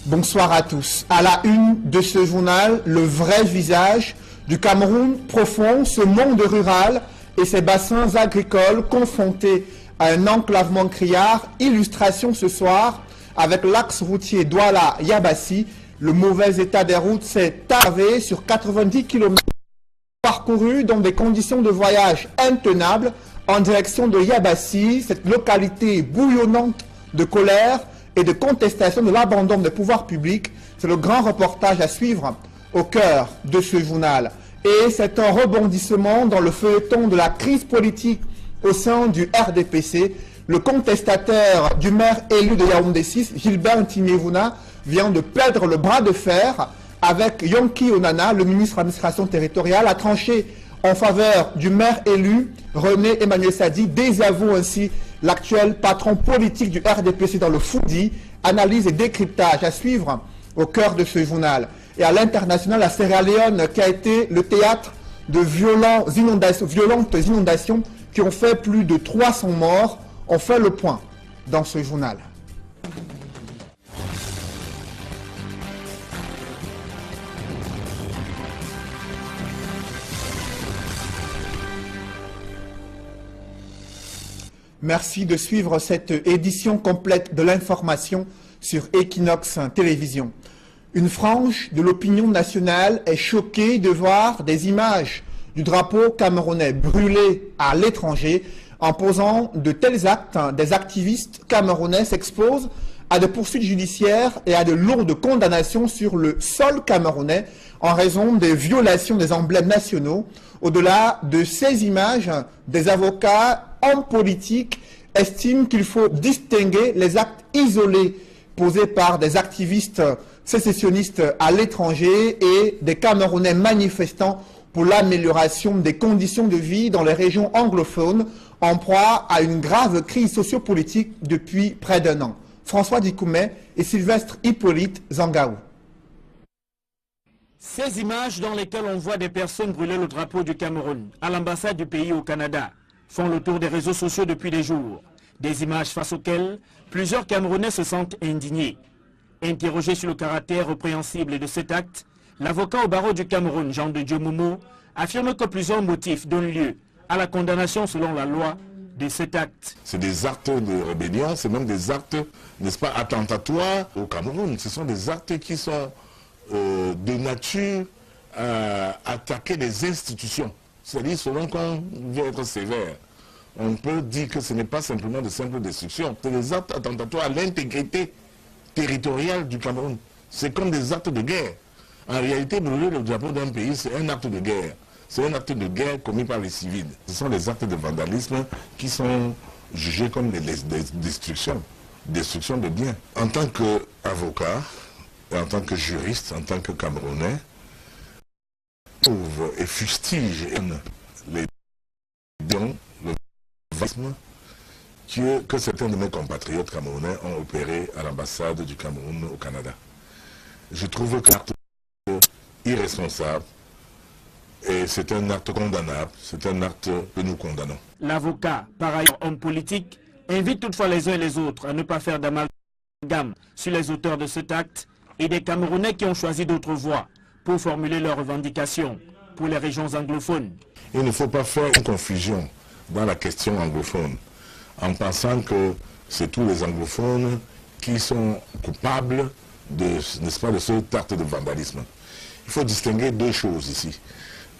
Bonsoir à tous. À la une de ce journal, le vrai visage du Cameroun profond, ce monde rural et ses bassins agricoles confrontés à un enclavement criard. Illustration ce soir avec l'axe routier Douala-Yabassi. Le mauvais état des routes s'est aggravé sur 90 km parcourus dans des conditions de voyage intenables en direction de Yabassi, cette localité bouillonnante de colère et de contestation de l'abandon des pouvoirs publics. C'est le grand reportage à suivre au cœur de ce journal. Et c'est un rebondissement dans le feuilleton de la crise politique au sein du RDPC. Le contestataire du maire élu de Yaoundé 6, Gilbert Ntimevuna, vient de perdre le bras de fer avec Yonki Onana, le ministre de l'administration territoriale, a tranché en faveur du maire élu, René Emmanuel Sadi, désavoue ainsi l'actuel patron politique du RDPC dans le Foudi. Analyse et décryptage à suivre au cœur de ce journal. Et à l'international, la Sierra Leone qui a été le théâtre de violentes inondations qui ont fait plus de 300 morts. On fait le point dans ce journal. Merci de suivre cette édition complète de l'information sur Equinox Télévision. Une frange de l'opinion nationale est choquée de voir des images du drapeau camerounais brûlé à l'étranger. En posant de tels actes, des activistes camerounais s'exposent à des poursuites judiciaires et à de lourdes condamnations sur le sol camerounais en raison des violations des emblèmes nationaux. Au-delà de ces images, des avocats, hommes politiques estiment qu'il faut distinguer les actes isolés posés par des activistes sécessionnistes à l'étranger et des Camerounais manifestants pour l'amélioration des conditions de vie dans les régions anglophones en proie à une grave crise sociopolitique depuis près d'un an. François Dikoumet et Sylvestre Hippolyte Zangaou. Ces images dans lesquelles on voit des personnes brûler le drapeau du Cameroun à l'ambassade du pays au Canada font le tour des réseaux sociaux depuis des jours. Des images face auxquelles plusieurs Camerounais se sentent indignés. Interrogé sur le caractère répréhensible de cet acte, l'avocat au barreau du Cameroun, Jean de Dieu Momo, affirme que plusieurs motifs donnent lieu à la condamnation selon la loi de cet acte. C'est des actes de rébellion, c'est même des actes, n'est-ce pas, attentatoires au Cameroun. Ce sont des actes qui sont de nature à attaquer les institutions. C'est-à-dire, selon qu'on veut être sévère, on peut dire que ce n'est pas simplement de simple destruction. C'est des actes attentatoires à l'intégrité territoriale du Cameroun. C'est comme des actes de guerre. En réalité, brûler le drapeau d'un pays, c'est un acte de guerre. C'est un acte de guerre commis par les civils. Ce sont des actes de vandalisme qui sont jugés comme des destructions de biens. En tant qu'avocat, et en tant que juriste, en tant que Camerounais, trouve et fustige les dons, le vandalisme que certains de mes compatriotes camerounais ont opéré à l'ambassade du Cameroun au Canada. Je trouve que c'est un acte irresponsable et c'est un acte condamnable, c'est un acte que nous condamnons. L'avocat, par ailleurs homme politique, invite toutefois les uns et les autres à ne pas faire d'amalgame sur les auteurs de cet acte et des Camerounais qui ont choisi d'autres voies pour formuler leurs revendications pour les régions anglophones. Il ne faut pas faire une confusion dans la question anglophone en pensant que c'est tous les anglophones qui sont coupables n'est-ce pas, de cet acte de vandalisme. Il faut distinguer deux choses ici.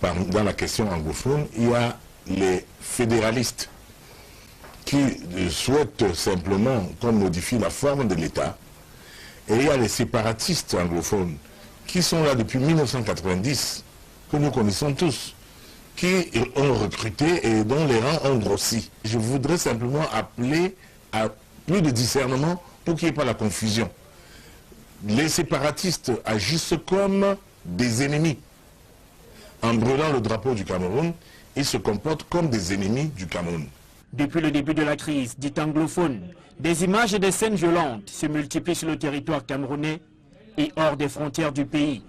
Dans la question anglophone, il y a les fédéralistes qui souhaitent simplement qu'on modifie la forme de l'État, et il y a les séparatistes anglophones qui sont là depuis 1990, que nous connaissons tous, qui ont recruté et dont les rangs ont grossi. Je voudrais simplement appeler à plus de discernement pour qu'il n'y ait pas la confusion. Les séparatistes agissent comme des ennemis. En brûlant le drapeau du Cameroun, ils se comportent comme des ennemis du Cameroun. Depuis le début de la crise dite anglophone, des images et des scènes violentes se multiplient sur le territoire camerounais et hors des frontières du pays.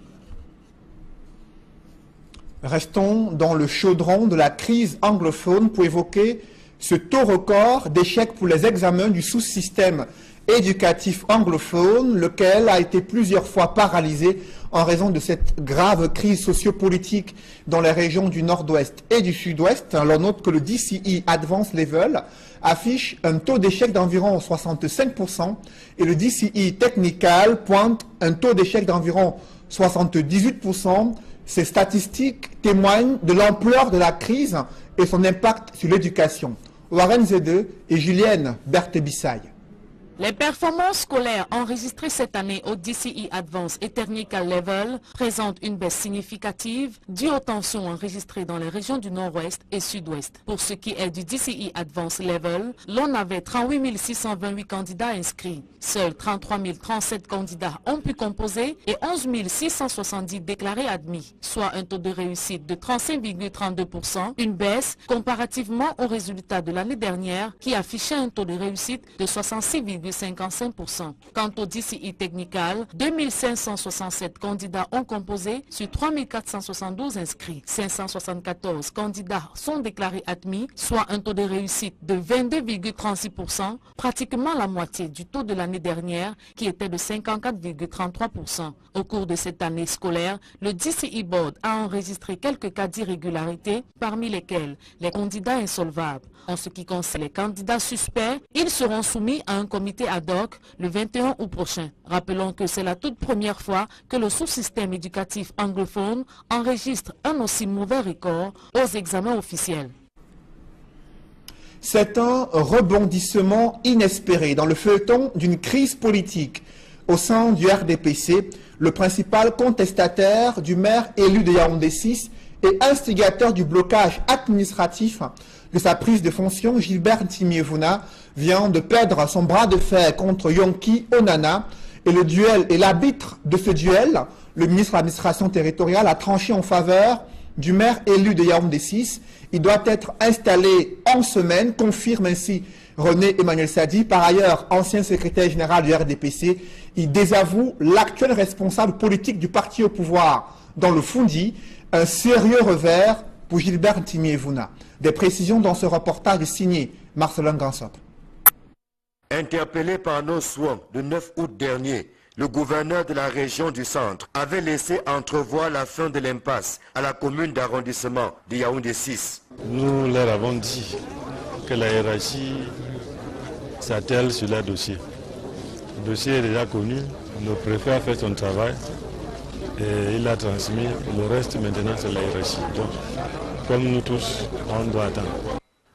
Restons dans le chaudron de la crise anglophone pour évoquer ce taux record d'échecs pour les examens du sous-système éducatif anglophone, lequel a été plusieurs fois paralysé en raison de cette grave crise sociopolitique dans les régions du nord-ouest et du sud-ouest. On note que le DCE Advanced Level affiche un taux d'échec d'environ 65% et le DCE Technical pointe un taux d'échec d'environ 78%. Ces statistiques témoignent de l'ampleur de la crise et son impact sur l'éducation. Warren Zede et Julienne Berthe-Bissaille. Les performances scolaires enregistrées cette année au DCE Advanced et Technical Level présentent une baisse significative due aux tensions enregistrées dans les régions du nord-ouest et sud-ouest. Pour ce qui est du DCE Advanced Level, l'on avait 38 628 candidats inscrits. Seuls 33 037 candidats ont pu composer et 11 670 déclarés admis, soit un taux de réussite de 35,32%, une baisse comparativement aux résultats de l'année dernière qui affichait un taux de réussite de 66,55%. Quant au DCE Technical, 2567 candidats ont composé sur 3472 inscrits. 574 candidats sont déclarés admis, soit un taux de réussite de 22,36%, pratiquement la moitié du taux de l'année dernière qui était de 54,33%. Au cours de cette année scolaire, le DCE Board a enregistré quelques cas d'irrégularité, parmi lesquels les candidats insolvables. En ce qui concerne les candidats suspects, ils seront soumis à un comité ad hoc le 21 août prochain. Rappelons que c'est la toute première fois que le sous-système éducatif anglophone enregistre un aussi mauvais record aux examens officiels. C'est un rebondissement inespéré dans le feuilleton d'une crise politique au sein du RDPC, le principal contestataire du maire élu de Yaoundé 6 et instigateur du blocage administratif de sa prise de fonction, Gilbert Ntimi-Evuna vient de perdre son bras de fer contre Yonki Onana et l'arbitre de ce duel, le ministre de l'administration territoriale, a tranché en faveur du maire élu de Yaoundé 6. Il doit être installé en semaine, confirme ainsi René Emmanuel Sadi, par ailleurs ancien secrétaire général du RDPC. Il désavoue l'actuel responsable politique du parti au pouvoir dans le Fundi, un sérieux revers pour Gilbert Ntimi-Evuna. Des précisions dans ce reportage signé Marcelin Gansop. Interpellé par nos soins le 9 août dernier, le gouverneur de la région du centre avait laissé entrevoir la fin de l'impasse à la commune d'arrondissement de Yaoundé 6. Nous leur avons dit que la hiérarchie s'attelle sur leur dossier. Le dossier est déjà connu, le préfet a fait son travail et il l'a transmis. Le reste maintenant c'est la hiérarchie. Donc, comme nous tous, on doit attendre.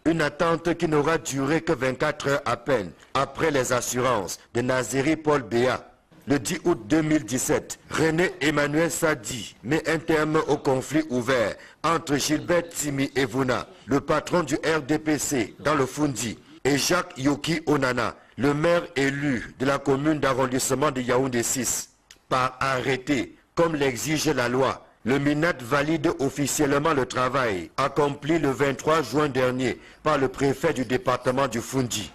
Une attente qui n'aura duré que 24 heures à peine après les assurances de Naziri Paul Béa. Le 10 août 2017, René Emmanuel Sadi met un terme au conflit ouvert entre Gilbert Ntimi-Evuna, le patron du RDPC dans le Fundi, et Jacques Yoki Onana, le maire élu de la commune d'arrondissement de Yaoundé 6. Par arrêté, comme l'exige la loi, le MINAT valide officiellement le travail accompli le 23 juin dernier par le préfet du département du Fundi.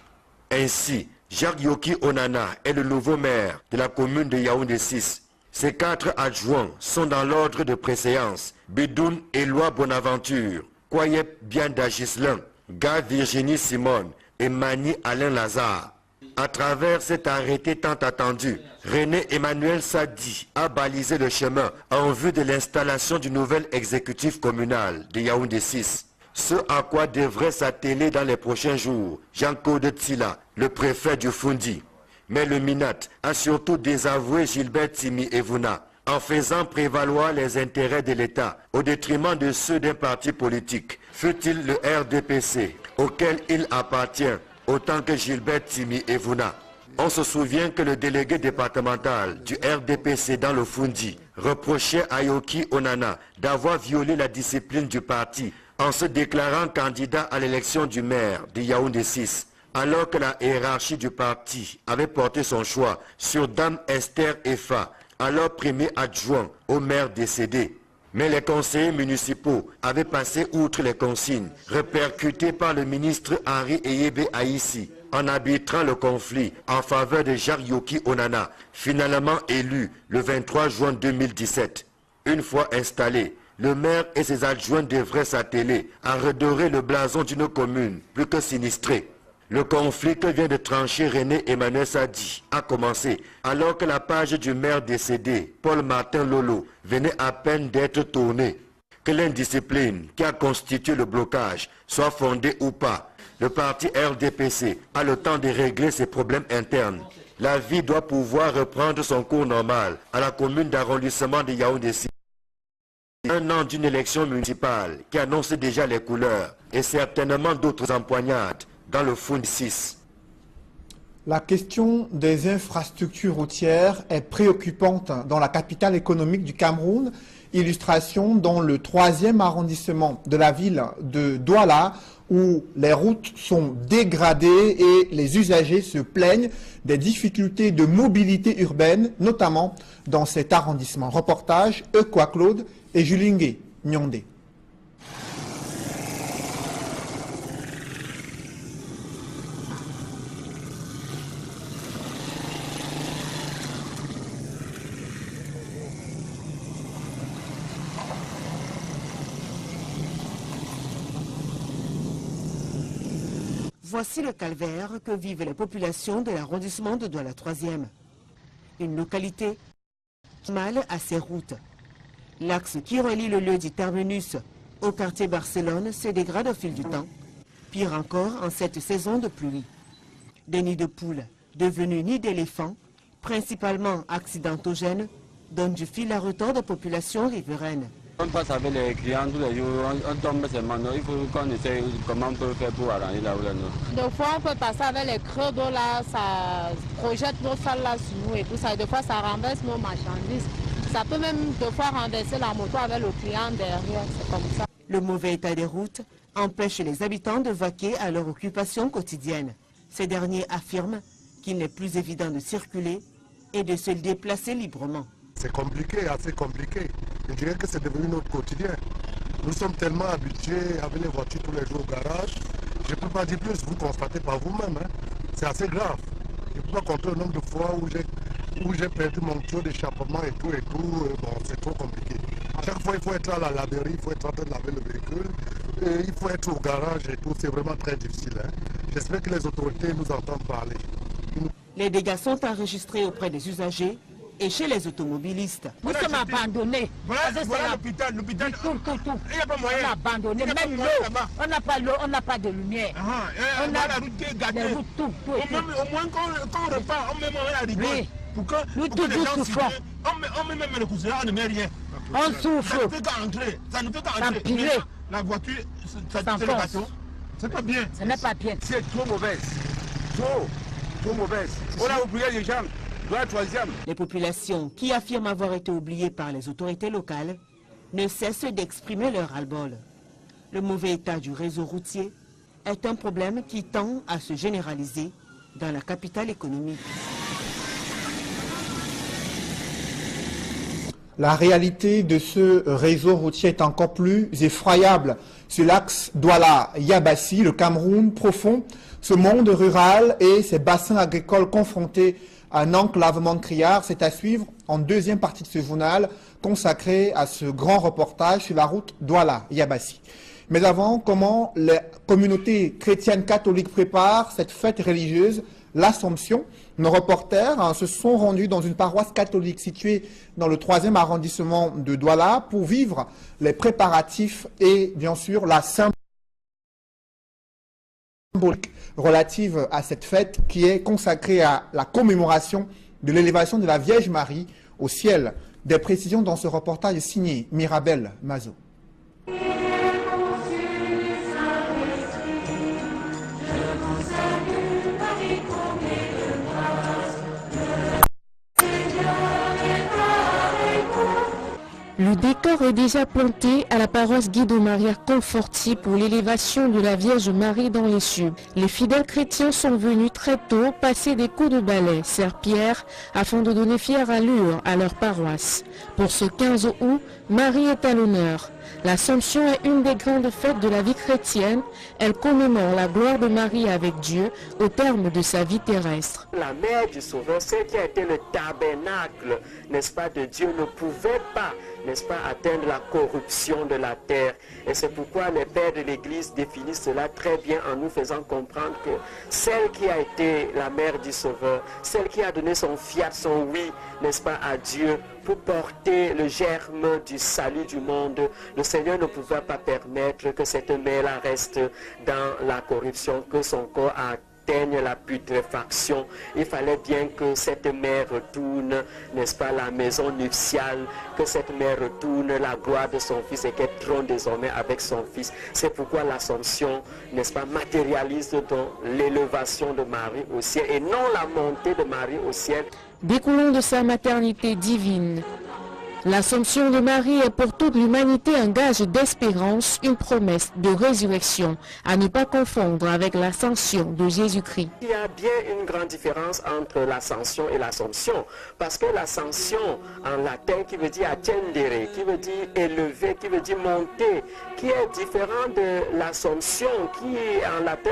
Ainsi, Jacques Yoki Onana est le nouveau maire de la commune de Yaoundé 6. Ses 4 adjoints sont dans l'ordre de préséance: Bidoun Éloi Bonaventure, Kwayep Bianda Gislin, Ga Virginie Simone et Mani Alain Lazare. À travers cet arrêté tant attendu, René Emmanuel Sadi a balisé le chemin en vue de l'installation du nouvel exécutif communal de Yaoundé 6. Ce à quoi devrait s'atteler dans les prochains jours Jean-Claude Tsila, le préfet du Fundi. Mais le MINAT a surtout désavoué Gilbert Ntimi-Evuna en faisant prévaloir les intérêts de l'État au détriment de ceux d'un parti politique, fût-il le RDPC, auquel il appartient, autant que Gilbert Ntimi-Evuna. On se souvient que le délégué départemental du RDPC dans le Fundi reprochait à Yoki Onana d'avoir violé la discipline du parti en se déclarant candidat à l'élection du maire de Yaoundé 6, alors que la hiérarchie du parti avait porté son choix sur Dame Esther Efa, alors premier adjoint au maire décédé. Mais les conseillers municipaux avaient passé outre les consignes répercutées par le ministre Henri Eyebe Aïssi en arbitrant le conflit en faveur de Jacques Yoki Onana, finalement élu le 23 juin 2017. Une fois installé, le maire et ses adjoints devraient s'atteler à redorer le blason d'une commune plus que sinistrée. Le conflit que vient de trancher René Emmanuel Sadi a commencé alors que la page du maire décédé, Paul Martin Lolo, venait à peine d'être tournée. Que l'indiscipline qui a constitué le blocage soit fondée ou pas, le parti RDPC a le temps de régler ses problèmes internes. La vie doit pouvoir reprendre son cours normal à la commune d'arrondissement de Yaoundé. Un an d'une élection municipale qui annonce déjà les couleurs et certainement d'autres empoignades dans le Foun 6. La question des infrastructures routières est préoccupante dans la capitale économique du Cameroun. Illustration dans le 3e arrondissement de la ville de Douala où les routes sont dégradées et les usagers se plaignent des difficultés de mobilité urbaine, notamment dans cet arrondissement. Reportage Equa Claude et Julingue Nyondé. Voici le calvaire que vivent les populations de l'arrondissement de Douala 3e. Une localité mal à ses routes. L'axe qui relie le lieu du terminus au quartier Barcelone se dégrade au fil du temps. Pire encore en cette saison de pluie. Des nids de poules devenus nids d'éléphants, principalement accidentogènes, donnent du fil à retordre aux populations riveraines. On passe avec les clients tous les jours, on tombe seulement. Il faut qu'on essaie comment on peut faire pour arranger là où là. Des fois, on peut passer avec les creux d'eau là, ça projette nos salles là sur nous et tout ça. Des fois, ça renverse nos marchandises. Ça peut même des fois renverser la moto avec le client derrière, c'est comme ça. Le mauvais état des routes empêche les habitants de vaquer à leur occupation quotidienne. Ces derniers affirment qu'il n'est plus évident de circuler et de se déplacer librement. C'est compliqué, assez compliqué. Je dirais que c'est devenu notre quotidien. Nous sommes tellement habitués avec les voitures tous les jours au garage. Je ne peux pas dire plus, vous constatez par vous-même. Hein. C'est assez grave. Je ne peux pas compter le nombre de fois où j'ai perdu mon tuyau d'échappement et tout. Bon, c'est trop compliqué. À chaque fois, il faut être à la laverie, il faut être en train de laver le véhicule. Et il faut être au garage et tout. C'est vraiment très difficile. Hein. J'espère que les autorités nous entendent parler. Les dégâts sont enregistrés auprès des usagers et chez les automobilistes. Nous sommes abandonnés. Voilà l'hôpital. Tout. Il n'y a pas moyen. On est abandonnés. Même l'eau. On n'a pas l'eau, on n'a pas de lumière. On a la route qui est gâtée. Tout. Au moins quand on repart, on met la rigole. Oui. Pour que les gens souffrent. On met même le cousin, on ne met rien. On souffre. Ça ne fait qu'entrer. Ça ne fait qu'entrer. La voiture, c'est le gâteau. C'est pas bien. Ce n'est pas bien. C'est trop mauvaise. Trop mauvaise. On a oublié les gens. Les populations qui affirment avoir été oubliées par les autorités locales ne cessent d'exprimer leur ras-le-bol. Le mauvais état du réseau routier est un problème qui tend à se généraliser dans la capitale économique. La réalité de ce réseau routier est encore plus effroyable. Sur l'axe Douala-Yabassi, le Cameroun profond, ce monde rural et ses bassins agricoles confrontés à un enclavement criard, c'est à suivre en deuxième partie de ce journal consacré à ce grand reportage sur la route Douala-Yabassi. Mais avant, comment les communautés chrétiennes catholiques préparent cette fête religieuse, l'Assomption? Nos reporters se sont rendus dans une paroisse catholique située dans le 3e arrondissement de Douala pour vivre les préparatifs et bien sûr la symbolique relative à cette fête qui est consacrée à la commémoration de l'élévation de la Vierge Marie au ciel. Des précisions dans ce reportage signé Mirabel Mazo. Le décor est déjà planté à la paroisse Guido Maria Conforti pour l'élévation de la Vierge Marie dans les cieux. Les fidèles chrétiens sont venus très tôt passer des coups de balai, serre-pierre, afin de donner fière allure à leur paroisse. Pour ce 15 août, Marie est à l'honneur. L'Assomption est une des grandes fêtes de la vie chrétienne. Elle commémore la gloire de Marie avec Dieu au terme de sa vie terrestre. La mère du Sauveur, celle qui a été le tabernacle, n'est-ce pas, de Dieu, ne pouvait pas n'est-ce pas, atteindre la corruption de la terre. Et c'est pourquoi les pères de l'Église définissent cela très bien en nous faisant comprendre que celle qui a été la mère du Sauveur, celle qui a donné son fiat, son oui, n'est-ce pas, à Dieu, pour porter le germe du salut du monde, le Seigneur ne pouvait pas permettre que cette mère-là reste dans la corruption, que son corps atteigne la putréfaction. Il fallait bien que cette mère retourne, n'est-ce pas, la maison nuptiale, que cette mère retourne la gloire de son fils et qu'elle trône désormais avec son fils. C'est pourquoi l'Assomption, n'est-ce pas, matérialise donc l'élévation de Marie au ciel et non la montée de Marie au ciel. Découlant de sa maternité divine, l'Assomption de Marie est pour toute l'humanité un gage d'espérance, une promesse de résurrection, à ne pas confondre avec l'ascension de Jésus-Christ. Il y a bien une grande différence entre l'ascension et l'Assomption, parce que l'ascension en latin qui veut dire ascendere, qui veut dire élever, qui veut dire monter, qui est différent de l'Assomption qui en latin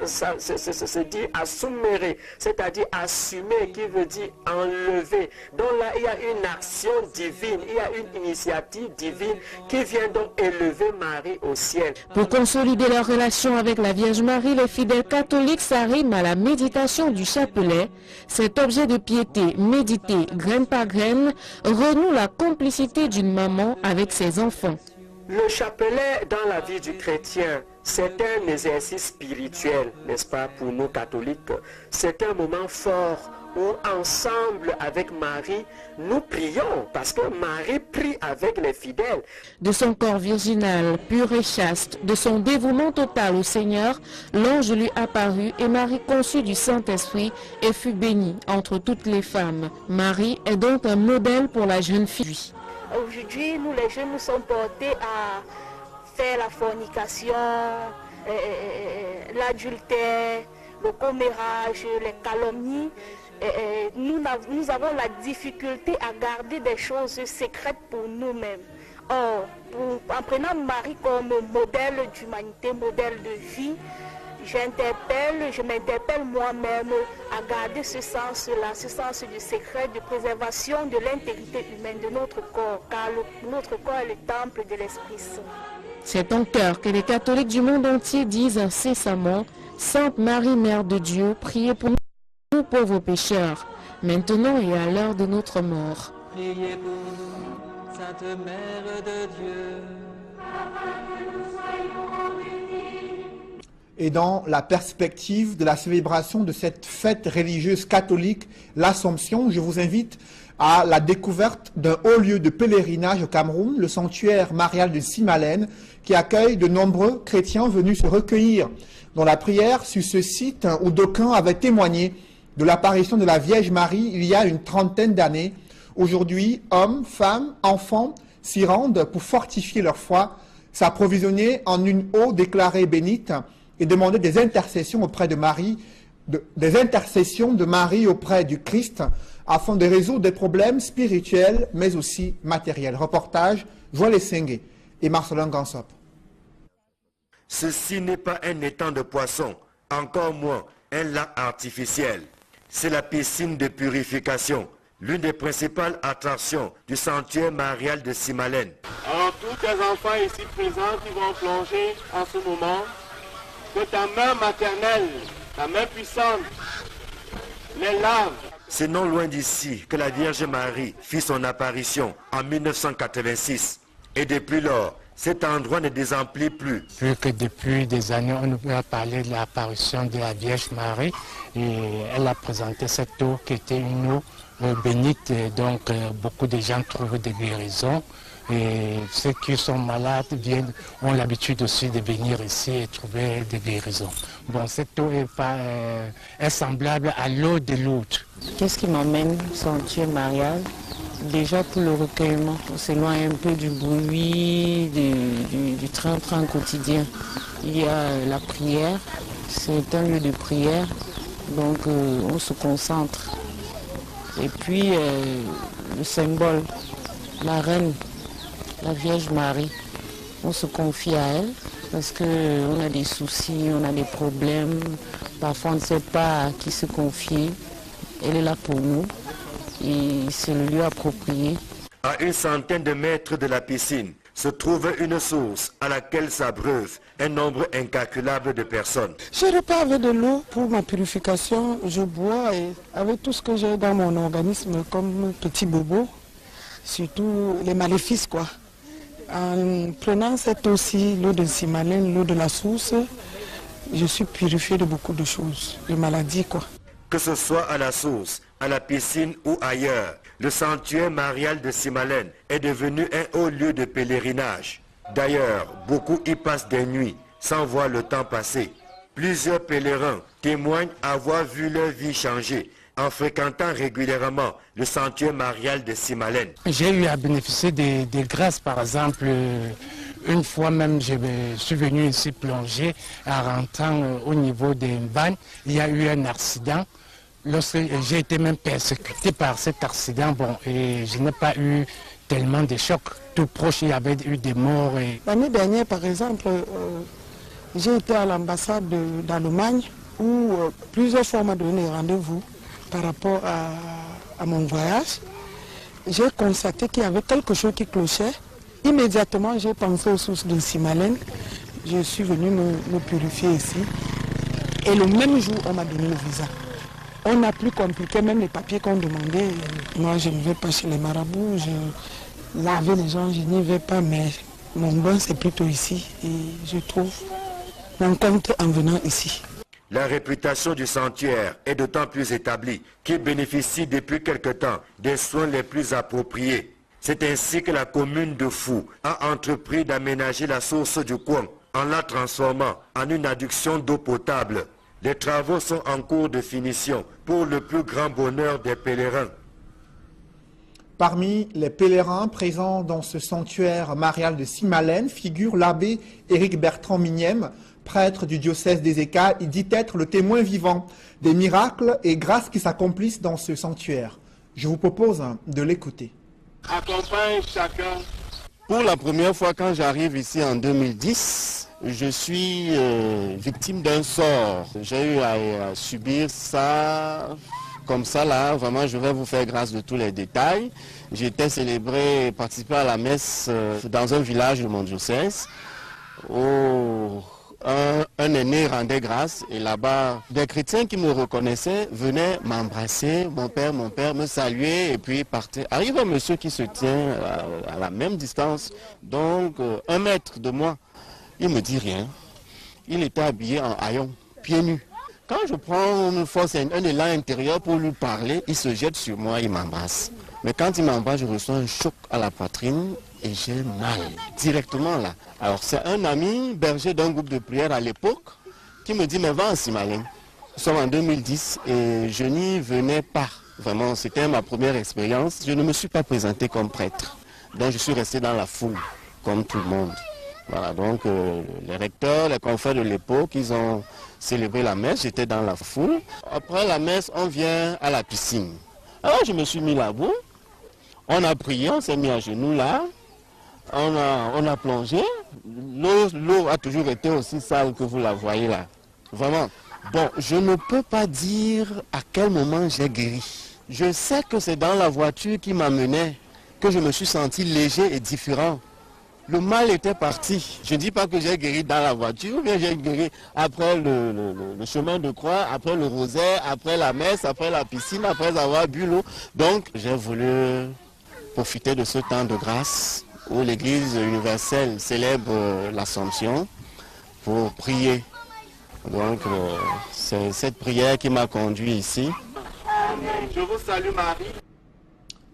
se dit assumere, c'est-à-dire assumer, qui veut dire enlever. Donc là il y a une action divine. Il y a une initiative divine qui vient donc élever Marie au ciel. Pour consolider leur relation avec la Vierge Marie, les fidèles catholiques s'arriment à la méditation du chapelet. Cet objet de piété, médité graine par graine, renoue la complicité d'une maman avec ses enfants. Le chapelet dans la vie du chrétien, c'est un exercice spirituel, n'est-ce pas, pour nous catholiques. C'est un moment fort où ensemble avec Marie, nous prions, parce que Marie prie avec les fidèles. De son corps virginal, pur et chaste, de son dévouement total au Seigneur, l'ange lui apparut et Marie conçut du Saint-Esprit et fut bénie entre toutes les femmes. Marie est donc un modèle pour la jeune fille. Aujourd'hui, nous les jeunes nous sommes portés à faire la fornication, l'adultère, le commérage, les calomnies. Nous avons la difficulté à garder des choses secrètes pour nous-mêmes. Or, en prenant Marie comme modèle d'humanité, modèle de vie, je m'interpelle moi-même à garder ce sens-là, ce sens du secret, de préservation de l'intégrité humaine de notre corps, car notre corps est le temple de l'Esprit Saint. C'est en cœur que les catholiques du monde entier disent incessamment « Sainte Marie, Mère de Dieu, priez pour nous pauvres pécheurs, maintenant et à l'heure de notre mort. » Priez pour nous, Sainte Mère de Dieu. Et dans la perspective de la célébration de cette fête religieuse catholique, l'Assomption, je vous invite à la découverte d'un haut lieu de pèlerinage au Cameroun, le sanctuaire marial de Simalène, qui accueille de nombreux chrétiens venus se recueillir dans la prière sur ce site où d'aucuns avaient témoigné de l'apparition de la Vierge Marie il y a une trentaine d'années. Aujourd'hui, hommes, femmes, enfants s'y rendent pour fortifier leur foi, s'approvisionner en une eau déclarée bénite et demander des intercessions auprès de Marie, des intercessions de Marie auprès du Christ, afin de résoudre des problèmes spirituels, mais aussi matériels. Reportage, Joël Essengue et Marcelin Gansop. Ceci n'est pas un étang de poissons, encore moins un lac artificiel. C'est la piscine de purification, l'une des principales attractions du sanctuaire marial de Simalène. Alors tous les enfants ici présents qui vont plonger en ce moment, que ta main maternelle, ta main puissante, les lave. C'est non loin d'ici que la Vierge Marie fit son apparition en 1986. Et depuis lors, cet endroit ne désemplit plus. Vu que depuis des années, on nous a parlé de l'apparition de la Vierge Marie et elle a présenté cette eau qui était une eau bénite. Et donc beaucoup de gens trouvent des guérisons. Et ceux qui sont malades ont l'habitude aussi de venir ici et trouver des guérisons. Bon, cette eau est semblable à l'eau de Lourdes. Qu'est-ce qui m'amène au sanctuaire marial? Déjà pour le recueillement, on s'éloigne un peu du bruit, du train-train quotidien. Il y a la prière, c'est un lieu de prière, donc on se concentre. Et puis le symbole, la reine, la Vierge Marie, on se confie à elle parce qu'on a des soucis, on a des problèmes, parfois on ne sait pas à qui se confier. Elle est là pour nous et c'est le lieu approprié. À une centaine de mètres de la piscine se trouve une source à laquelle s'abreuvent un nombre incalculable de personnes. Je repars avec de l'eau pour ma purification, je bois et avec tout ce que j'ai dans mon organisme comme petit bobo, surtout les maléfices quoi. En prenant cette eau-ci, l'eau de Simalène, l'eau de la source, je suis purifié de beaucoup de choses, de maladies quoi. Que ce soit à la source, à la piscine ou ailleurs, le sanctuaire marial de Simalène est devenu un haut lieu de pèlerinage. D'ailleurs, beaucoup y passent des nuits sans voir le temps passer. Plusieurs pèlerins témoignent avoir vu leur vie changer en fréquentant régulièrement le sanctuaire marial de Simalène. J'ai eu à bénéficier des grâces, par exemple, une fois même je suis venu ici plonger en rentrant au niveau des vannes, il y a eu un accident. Lorsque j'ai été même persécuté par cet accident, et je n'ai pas eu tellement de chocs. Tout proche, il y avait eu des morts. L'année dernière, par exemple, j'ai été à l'ambassade d'Allemagne où plusieurs fois on m'a donné rendez-vous par rapport à mon voyage. J'ai constaté qu'il y avait quelque chose qui clochait. Immédiatement, j'ai pensé aux sources de Simalène. Je suis venu me purifier ici. Et le même jour, on m'a donné le visa. On n'a plus compliqué même les papiers qu'on demandait. Moi, je ne vais pas chez les marabouts, je lavais les gens, je n'y vais pas, mais mon bain, c'est plutôt ici. Et je trouve mon compte en venant ici. La réputation du sanctuaire est d'autant plus établie qu'il bénéficie depuis quelque temps des soins les plus appropriés. C'est ainsi que la commune de Fou a entrepris d'aménager la source du coin en la transformant en une adduction d'eau potable. Les travaux sont en cours de finition pour le plus grand bonheur des pèlerins. Parmi les pèlerins présents dans ce sanctuaire marial de Simalène figure l'abbé Éric Bertrand Mignem, prêtre du diocèse des Écats. Il dit être le témoin vivant des miracles et grâces qui s'accomplissent dans ce sanctuaire. Je vous propose de l'écouter. Accompagne chacun. Pour la première fois quand j'arrive ici en 2010, je suis victime d'un sort. J'ai eu à subir ça comme ça là. Vraiment, je vais vous faire grâce de tous les détails. J'étais célébré, participé à la messe dans un village de mon diocèse où un aîné rendait grâce et là-bas, des chrétiens qui me reconnaissaient venaient m'embrasser, mon père me saluait et puis partait. Arrive un monsieur qui se tient à la même distance, donc 1 mètre de moi. Il ne me dit rien. Il était habillé en haillons, pieds nus. Quand je prends une force, un élan intérieur pour lui parler, il se jette sur moi, il m'embrasse. Mais quand il m'embrasse, je reçois un choc à la poitrine et j'ai mal, directement là. Alors c'est un ami, berger d'un groupe de prière à l'époque, qui me dit, mais va en Simalène. Nous sommes en 2010 et je n'y venais pas. Vraiment, c'était ma première expérience. Je ne me suis pas présenté comme prêtre. Donc je suis resté dans la foule, comme tout le monde. Voilà, donc les recteurs, les confrères de l'époque, ils ont célébré la messe, j'étais dans la foule. Après la messe, on vient à la piscine. Alors je me suis mis là-bas, on a prié, on s'est mis à genoux là, on a plongé. L'eau a toujours été aussi sale que vous la voyez là. Vraiment. Bon, je ne peux pas dire à quel moment j'ai guéri. Je sais que c'est dans la voiture qui m'amenait que je me suis senti léger et différent. Le mal était parti. Je ne dis pas que j'ai guéri dans la voiture, mais j'ai guéri après le chemin de croix, après le rosaire, après la messe, après la piscine, après avoir bu l'eau. Donc j'ai voulu profiter de ce temps de grâce où l'Église universelle célèbre l'Assomption pour prier. Donc c'est cette prière qui m'a conduit ici. Je vous salue Marie.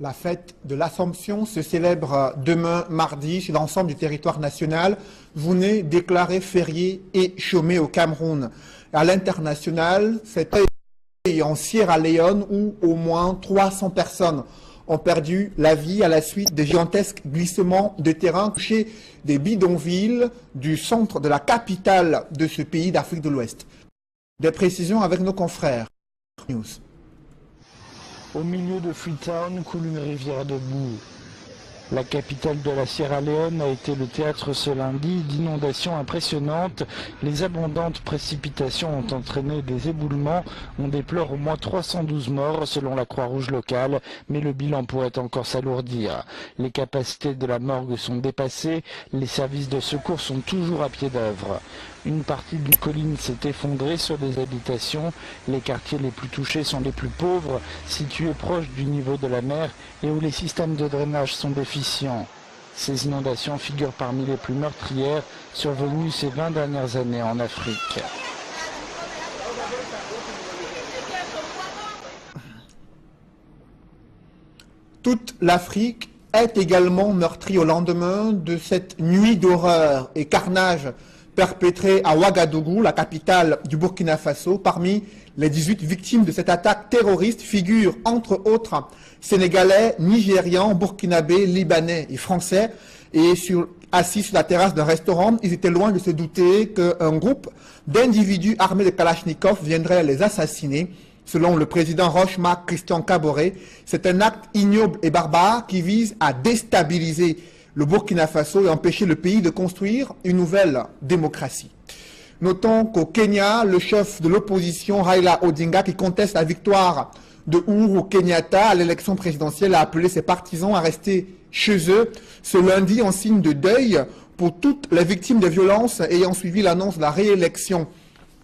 La fête de l'Assomption se célèbre demain mardi sur l'ensemble du territoire national. Vous venez déclaré férié et chômé au Cameroun. À l'international, c'est en Sierra Leone où au moins 300 personnes ont perdu la vie à la suite des gigantesques glissements de terrain touchés des bidonvilles du centre de la capitale de ce pays d'Afrique de l'Ouest. Des précisions avec nos confrères. News. Au milieu de Freetown coule une rivière de boue. La capitale de la Sierra Leone a été le théâtre ce lundi d'inondations impressionnantes. Les abondantes précipitations ont entraîné des éboulements. On déplore au moins 312 morts selon la Croix-Rouge locale, mais le bilan pourrait encore s'alourdir. Les capacités de la morgue sont dépassées. Les services de secours sont toujours à pied d'œuvre. Une partie d'une colline s'est effondrée sur des habitations. Les quartiers les plus touchés sont les plus pauvres, situés proches du niveau de la mer et où les systèmes de drainage sont déficients. Ces inondations figurent parmi les plus meurtrières survenues ces 20 dernières années en Afrique. Toute l'Afrique est également meurtrie au lendemain de cette nuit d'horreur et carnage perpétrée à Ouagadougou, la capitale du Burkina Faso. Parmi les 18 victimes de cette attaque terroriste figurent entre autres Sénégalais, Nigérians, Burkinabés, Libanais et Français. Et assis sur la terrasse d'un restaurant, ils étaient loin de se douter qu'un groupe d'individus armés de Kalachnikov viendrait les assassiner. Selon le président Roch-Marc Christian Kaboré, c'est un acte ignoble et barbare qui vise à déstabiliser le Burkina Faso et empêcher le pays de construire une nouvelle démocratie. Notons qu'au Kenya, le chef de l'opposition Raila Odinga, qui conteste la victoire de Uhuru Kenyatta à l'élection présidentielle, a appelé ses partisans à rester chez eux ce lundi en signe de deuil pour toutes les victimes de violences ayant suivi l'annonce de la réélection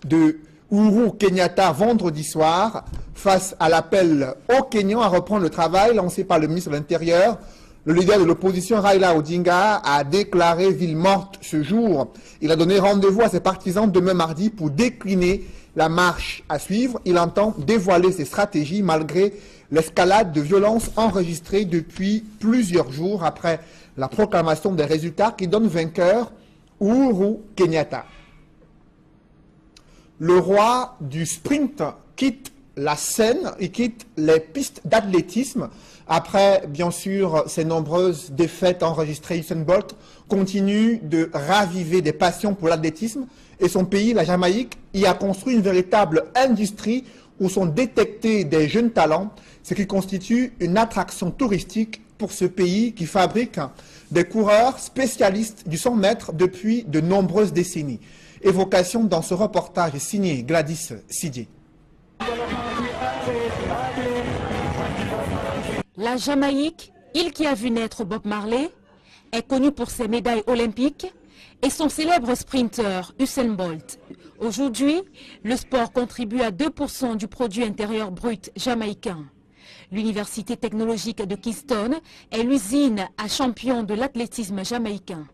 de Uhuru Kenyatta vendredi soir. Face à l'appel aux Kenyans à reprendre le travail lancé par le ministre de l'Intérieur, le leader de l'opposition, Raila Odinga, a déclaré ville morte ce jour. Il a donné rendez-vous à ses partisans demain mardi pour décliner la marche à suivre. Il entend dévoiler ses stratégies malgré l'escalade de violence enregistrée depuis plusieurs jours après la proclamation des résultats qui donne vainqueur Uhuru Kenyatta. Le roi du sprint quitte la scène et quitte les pistes d'athlétisme. Après, bien sûr, ces nombreuses défaites enregistrées, Usain Bolt continue de raviver des passions pour l'athlétisme et son pays, la Jamaïque, y a construit une véritable industrie où sont détectés des jeunes talents, ce qui constitue une attraction touristique pour ce pays qui fabrique des coureurs spécialistes du 100 mètres depuis de nombreuses décennies. Évocation dans ce reportage signé Gladys Sidier. La Jamaïque, île qui a vu naître Bob Marley, est connue pour ses médailles olympiques et son célèbre sprinter Usain Bolt. Aujourd'hui, le sport contribue à 2% du produit intérieur brut jamaïcain. L'Université technologique de Kingston est l'usine à champion de l'athlétisme jamaïcain.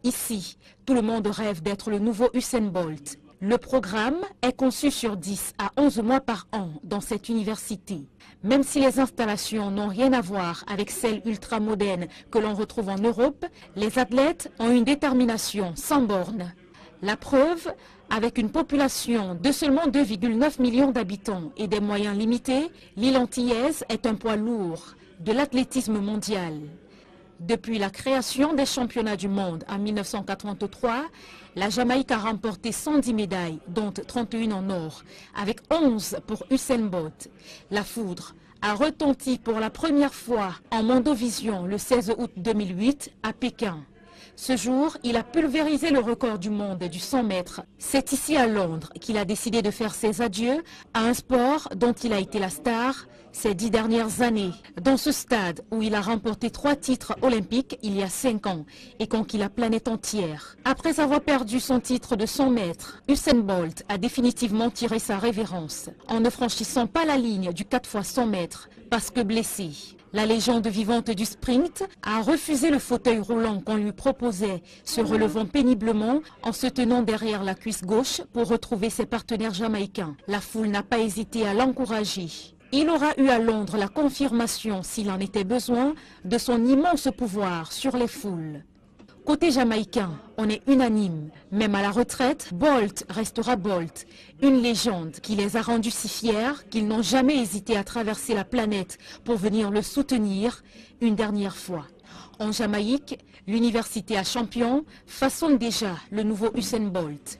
Ici, tout le monde rêve d'être le nouveau Usain Bolt. Le programme est conçu sur 10 à 11 mois par an dans cette université. Même si les installations n'ont rien à voir avec celles ultramodernes que l'on retrouve en Europe, les athlètes ont une détermination sans borne. La preuve, avec une population de seulement 2,9 millions d'habitants et des moyens limités, l'île antillaise est un poids lourd de l'athlétisme mondial. Depuis la création des championnats du monde en 1983, la Jamaïque a remporté 110 médailles, dont 31 en or, avec 11 pour Usain Bolt. La foudre a retenti pour la première fois en Mondovision le 16 août 2008 à Pékin. Ce jour, il a pulvérisé le record du monde du 100 mètres. C'est ici à Londres qu'il a décidé de faire ses adieux à un sport dont il a été la star ces 10 dernières années. Dans ce stade où il a remporté 3 titres olympiques il y a 5 ans et conquis la planète entière. Après avoir perdu son titre de 100 mètres, Usain Bolt a définitivement tiré sa révérence en ne franchissant pas la ligne du 4 x 100 mètres parce que blessé. La légende vivante du sprint a refusé le fauteuil roulant qu'on lui proposait, se relevant péniblement en se tenant derrière la cuisse gauche pour retrouver ses partenaires jamaïcains. La foule n'a pas hésité à l'encourager. Il aura eu à Londres la confirmation, s'il en était besoin, de son immense pouvoir sur les foules. Côté jamaïcain, on est unanime. Même à la retraite, Bolt restera Bolt. Une légende qui les a rendus si fiers qu'ils n'ont jamais hésité à traverser la planète pour venir le soutenir une dernière fois. En Jamaïque, l'université à champion façonne déjà le nouveau Usain Bolt.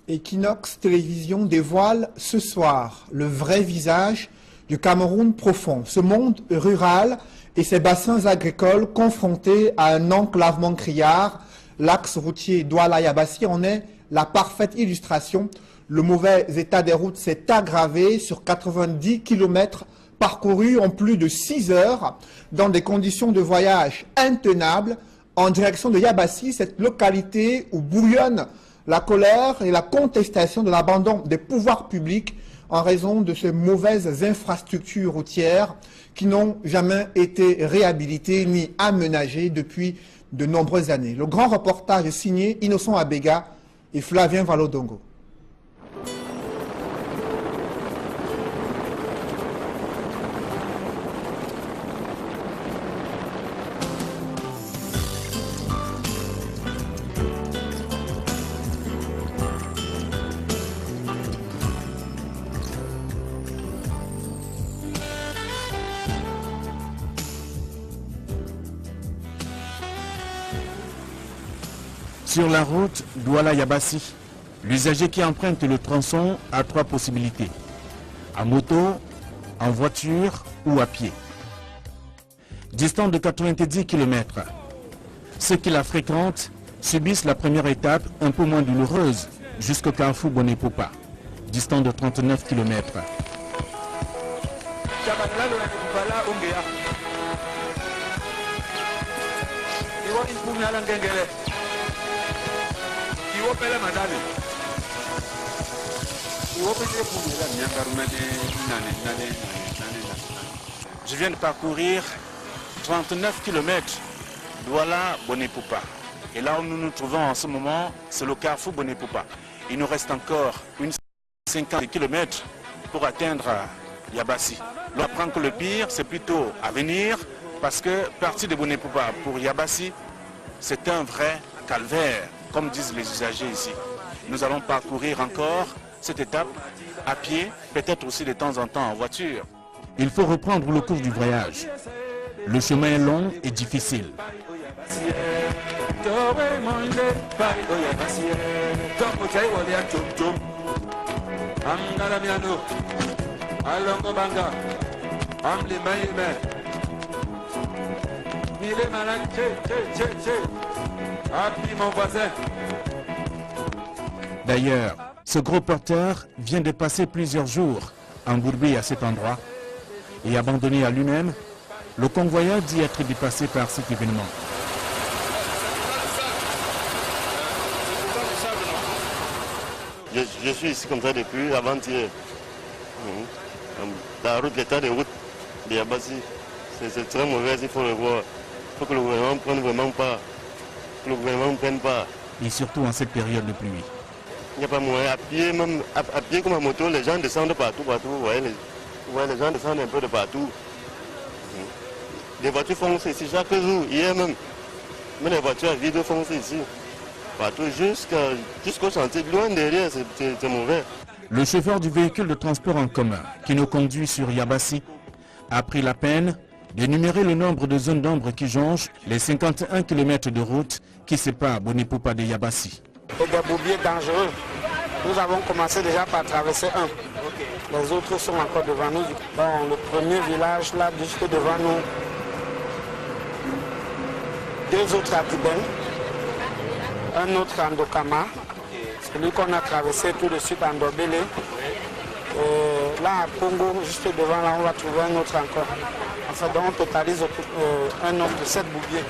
Equinox Télévision dévoile ce soir le vrai visage du Cameroun profond, ce monde rural et ses bassins agricoles confrontés à un enclavement criard. L'axe routier Douala-Yabassi en est la parfaite illustration. Le mauvais état des routes s'est aggravé sur 90 km parcourus en plus de 6 heures dans des conditions de voyage intenables en direction de Yabassi, cette localité où bouillonne la colère et la contestation de l'abandon des pouvoirs publics en raison de ces mauvaises infrastructures routières qui n'ont jamais été réhabilitées ni aménagées depuis de nombreuses années. Le grand reportage est signé Innocent Abega et Flavien Valodongo. Sur la route Douala-Yabassi, l'usager qui emprunte le tronçon a 3 possibilités. À moto, en voiture ou à pied. Distant de 90 km, ceux qui la fréquentent subissent la première étape un peu moins douloureuse jusqu'au carrefour Bonepopa, distant de 39 km. Je viens de parcourir 39 km Douala-Bonepopa. Et là où nous nous trouvons en ce moment, c'est le carrefour Bonepopa. Il nous reste encore une 50 km pour atteindre Yabassi. On apprend que le pire, c'est plutôt à venir, parce que partir de Bonepopa pour Yabassi, c'est un vrai calvaire, comme disent les usagers ici. Nous allons parcourir encore cette étape à pied, peut-être aussi de temps en temps en voiture. Il faut reprendre le cours du voyage. Le chemin est long et difficile. D'ailleurs, ce gros porteur vient de passer plusieurs jours embourbé à cet endroit et abandonné à lui-même. Le convoyeur dit être dépassé par cet événement. Je suis ici comme ça depuis avant-hier. La route, l'état de route de Yabassi, c'est très mauvais, il faut le voir. Il faut que le gouvernement prenne vraiment pas. Que le gouvernement ne prenne pas. Et surtout en cette période de pluie. Il n'y a pas moyen. À pied, même à pied comme à moto, les gens descendent partout. Vous voyez, les gens descendent un peu de partout. Les voitures foncent ici chaque jour, hier même. Mais les voitures à vide foncent ici. Partout jusqu'au chantier, loin derrière, c'est mauvais. Le chauffeur du véhicule de transport en commun qui nous conduit sur Yabassi a pris la peine d'énumérer le nombre de zones d'ombre qui jonchent les 51 km de route qui séparent Bonepopa de Yabassi. Et des bourbiers dangereux. Nous avons commencé déjà par traverser un. Les autres sont encore devant nous. Bon, le premier village là, juste devant nous, 2 autres à Tibène, un autre à Ndokama, celui qu'on a traversé tout de suite à Ndobele. Là à Congo, juste devant là, on va trouver un autre encore. Enfin, donc on totalise un nombre de 7 bourbiers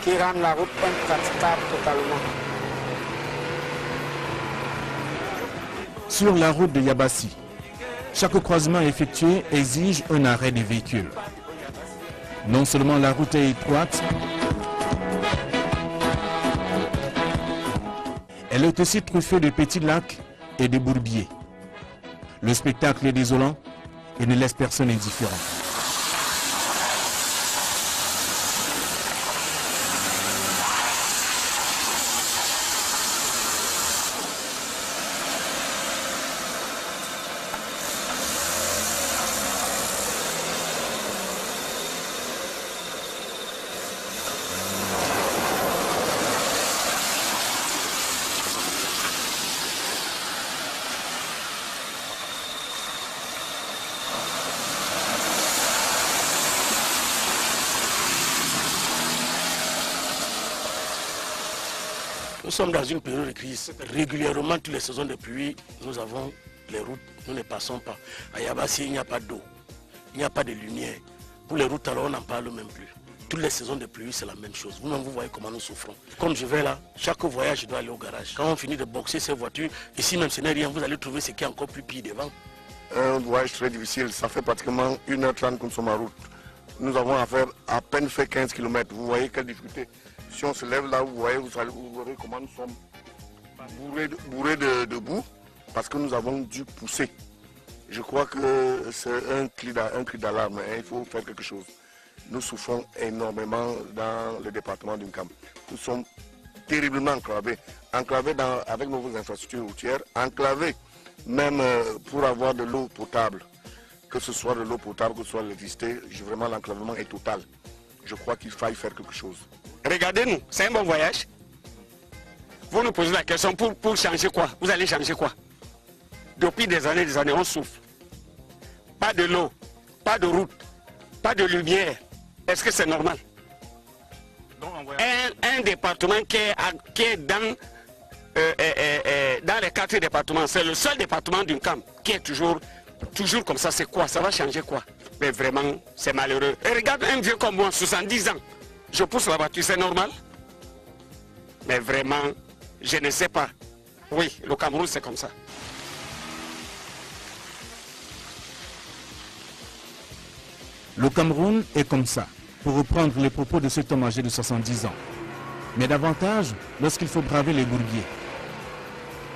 qui rendent la route impraticable totalement. Sur la route de Yabassi, chaque croisement effectué exige un arrêt des véhicules. Non seulement la route est étroite, elle est aussi truffée de petits lacs et de bourbiers. Le spectacle est désolant et ne laisse personne indifférent. sommes dans une période de crise. Régulièrement, toutes les saisons de pluie, nous avons les routes, nous ne passons pas. À Yabassi, il n'y a pas d'eau, il n'y a pas de lumière. Pour les routes, alors on n'en parle même plus. Toutes les saisons de pluie, c'est la même chose. Vous-même, vous voyez comment nous souffrons. Comme je vais là, chaque voyage, je dois aller au garage. Quand on finit de boxer ces voitures, ici même, ce n'est rien, vous allez trouver ce qui est encore plus pire devant. Un voyage très difficile, ça fait pratiquement 1h30 que nous sommes en route. Nous avons à peine fait 15 km. Vous voyez quelle difficulté. Si on se lève là, vous voyez, vous verrez comment nous sommes bourrés de boue parce que nous avons dû pousser. Je crois que c'est un cri d'alarme. Il faut faire quelque chose. Nous souffrons énormément dans le département d'Uncam. Nous sommes terriblement enclavés. Enclavés avec nos infrastructures routières, enclavés même pour avoir de l'eau potable. Que ce soit de l'eau potable, que ce soit l'électricité, vraiment l'enclavement est total. Je crois qu'il faille faire quelque chose. Regardez-nous, c'est un bon voyage. Vous nous posez la question pour changer quoi? Vous allez changer quoi? Depuis des années, on souffre. Pas de l'eau, pas de route, pas de lumière. Est-ce que c'est normal? Un département qui est dans les 4 départements, c'est le seul département d'une CAM qui est toujours comme ça. C'est quoi? Ça va changer quoi? Mais vraiment, c'est malheureux. Et regarde un vieux comme moi, 70 ans. Je pousse la voiture, c'est normal? Mais vraiment, je ne sais pas. Oui, le Cameroun, c'est comme ça. Le Cameroun est comme ça, pour reprendre les propos de cet homme âgé de 70 ans. Mais davantage lorsqu'il faut braver les bourbiers.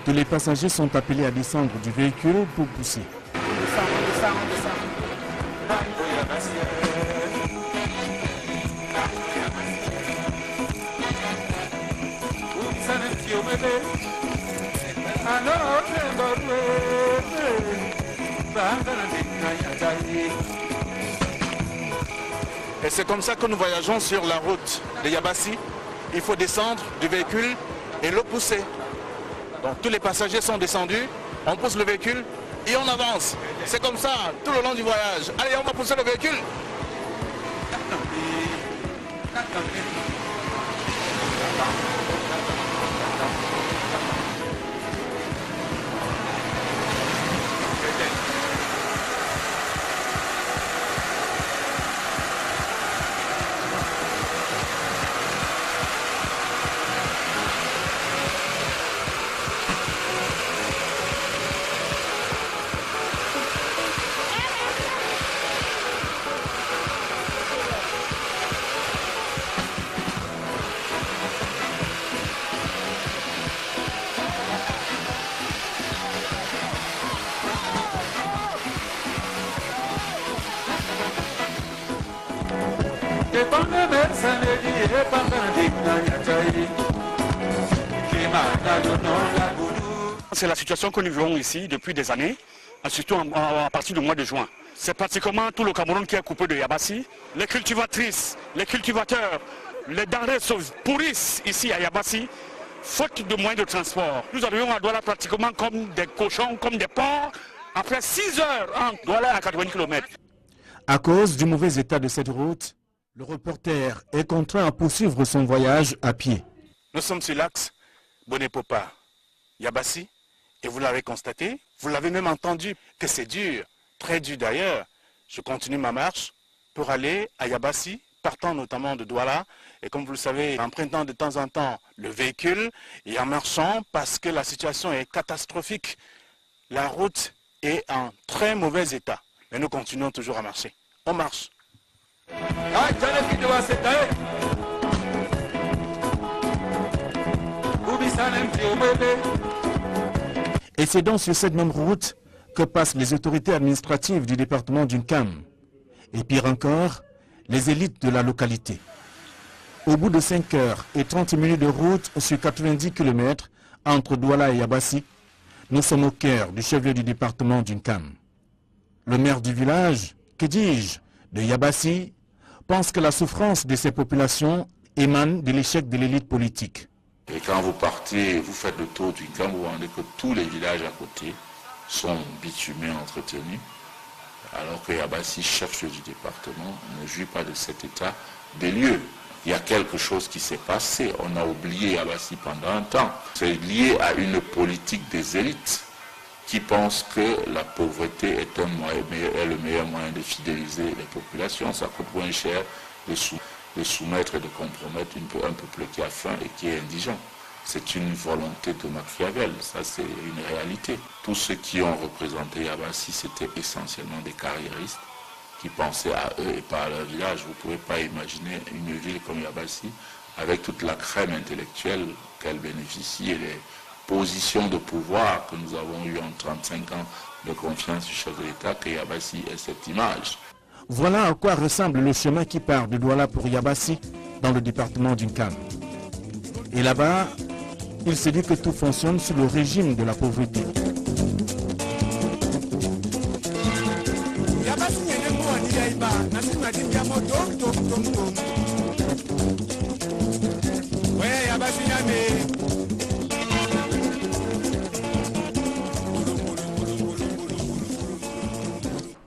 Tous les passagers sont appelés à descendre du véhicule pour pousser. Et c'est comme ça que nous voyageons sur la route de Yabassi. Il faut descendre du véhicule et le pousser. Donc tous les passagers sont descendus, on pousse le véhicule et on avance. C'est comme ça tout le long du voyage. Allez, on va pousser le véhicule. C'est la situation que nous vivons ici depuis des années, surtout à partir du mois de juin. C'est pratiquement tout le Cameroun qui est coupé de Yabassi. Les cultivatrices, les cultivateurs, les denrées pourrissent ici à Yabassi, faute de moyens de transport. Nous arrivons à Douala pratiquement comme des cochons, comme des porcs, après 6 heures en Douala à 80 km. À cause du mauvais état de cette route, le reporter est contraint à poursuivre son voyage à pied. Nous sommes sur l'axe Boné-Popa, Yabassi, et vous l'avez constaté, vous l'avez même entendu, que c'est dur, très dur d'ailleurs. Je continue ma marche pour aller à Yabassi, partant notamment de Douala, et comme vous le savez, empruntant de temps en temps le véhicule et en marchant parce que la situation est catastrophique. La route est en très mauvais état, mais nous continuons toujours à marcher. On marche. Et c'est donc sur cette même route que passent les autorités administratives du département d'Uncam. Et pire encore, les élites de la localité. Au bout de 5 heures et 30 minutes de route sur 90 km entre Douala et Yabassi, nous sommes au cœur du chef-lieu du département d'Uncam. Le maire du village, que dis-je, de Yabassi, pense que la souffrance de ces populations émane de l'échec de l'élite politique. Et quand vous partez, vous faites le tour du camp, vous vous rendez que tous les villages à côté sont bitumés, entretenus, alors que Yabassi, chef du département, ne jouit pas de cet état des lieux. Il y a quelque chose qui s'est passé. On a oublié Yabassi pendant un temps. C'est lié à une politique des élites qui pensent que la pauvreté est le meilleur moyen de fidéliser les populations. Ça coûte moins cher de soumettre et de compromettre un peuple qui a faim et qui est indigent. C'est une volonté de Machiavel, ça c'est une réalité. Tous ceux qui ont représenté Yabassi, c'était essentiellement des carriéristes qui pensaient à eux et pas à leur village. Vous ne pouvez pas imaginer une ville comme Yabassi avec toute la crème intellectuelle qu'elle bénéficie et les positions de pouvoir que nous avons eues en 35 ans de confiance du chef de l'État, que Yabassi ait cette image. Voilà à quoi ressemble le chemin qui part de Douala pour Yabassi dans le département d'Unkam. Et là-bas, il se dit que tout fonctionne sous le régime de la pauvreté.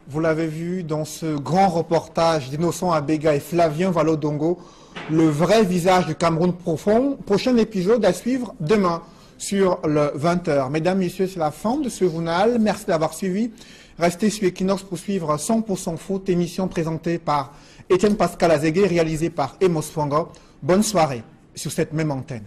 Vous l'avez vu dans ce grand reportage d'Innocent Abega et Flavien Valodongo, le vrai visage du Cameroun profond. Prochain épisode à suivre demain sur le 20h. Mesdames, Messieurs, c'est la fin de ce journal. Merci d'avoir suivi. Restez sur Equinox pour suivre 100% Foot, émission présentée par Étienne Pascal Azégué, réalisée par Emos Fanga. Bonne soirée sur cette même antenne.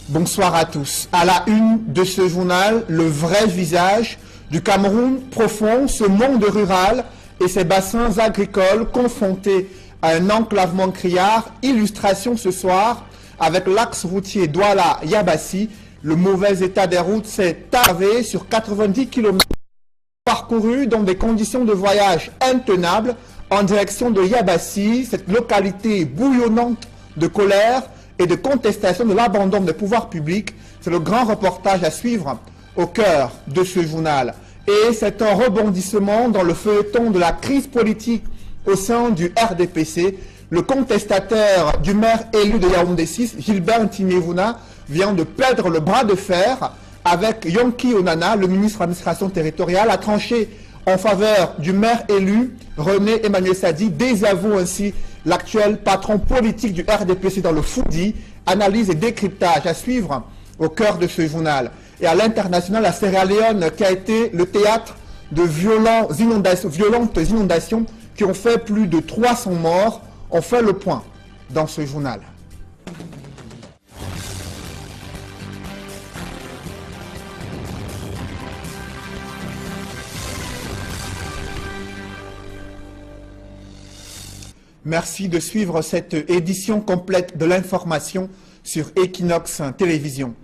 Bonsoir à tous. À la une de ce journal, le vrai visage du Cameroun profond, ce monde rural et ses bassins agricoles confrontés à un enclavement criard. Illustration ce soir avec l'axe routier Douala-Yabassi. Le mauvais état des routes s'est aggravé sur 90 km parcourus dans des conditions de voyage intenables en direction de Yabassi, cette localité bouillonnante de colère et de contestation de l'abandon des pouvoirs publics. C'est le grand reportage à suivre au cœur de ce journal. Et c'est un rebondissement dans le feuilleton de la crise politique au sein du RDPC. Le contestataire du maire élu de Yaoundé 6, Gilbert Ntimevuna, vient de perdre le bras de fer avec Yonki Onana, le ministre de l'administration territoriale, a tranché en faveur du maire élu, René Emmanuel Sadi, désavoue ainsi l'actuel patron politique du RDPC dans le Foudi. Analyse et décryptage à suivre au cœur de ce journal. Et à l'international, la Sierra Leone qui a été le théâtre de violentes inondations qui ont fait plus de 300 morts. On fait le point dans ce journal. Merci de suivre cette édition complète de l'information sur Equinox Télévision.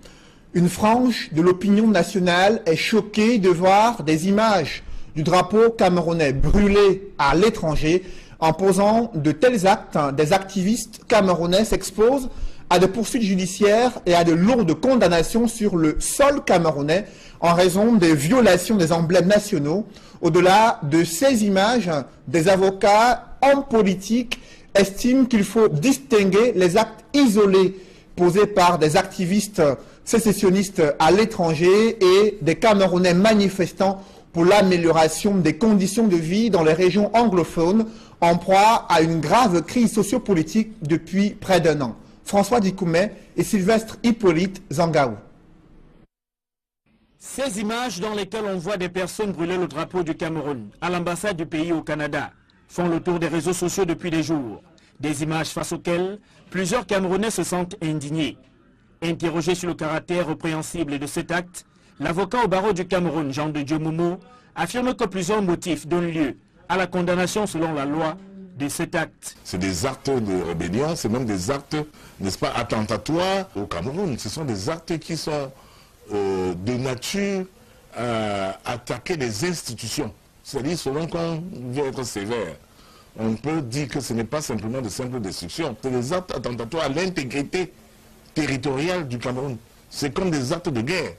Une frange de l'opinion nationale est choquée de voir des images du drapeau camerounais brûlé à l'étranger. En posant de tels actes, des activistes camerounais s'exposent à des poursuites judiciaires et à de lourdes condamnations sur le sol camerounais en raison des violations des emblèmes nationaux. Au-delà de ces images, des avocats, hommes politiques estiment qu'il faut distinguer les actes isolés posés par des activistes sécessionnistes à l'étranger et des Camerounais manifestants pour l'amélioration des conditions de vie dans les régions anglophones en proie à une grave crise sociopolitique depuis près d'un an. François Dikoumet et Sylvestre Hippolyte Zangaou. Ces images dans lesquelles on voit des personnes brûler le drapeau du Cameroun à l'ambassade du pays au Canada font le tour des réseaux sociaux depuis des jours. Des images face auxquelles plusieurs Camerounais se sentent indignés. Interrogé sur le caractère répréhensible de cet acte, l'avocat au barreau du Cameroun, Jean de Dieu Momo, affirme que plusieurs motifs donnent lieu à la condamnation selon la loi de cet acte. C'est des actes de rébellion, c'est même des actes, n'est-ce pas, attentatoires au Cameroun. Ce sont des actes qui sont de nature à attaquer les institutions. C'est-à-dire, selon qu'on veut être sévère, on peut dire que ce n'est pas simplement de simples destructions. C'est des actes attentatoires à l'intégrité territoriale du Cameroun. C'est comme des actes de guerre.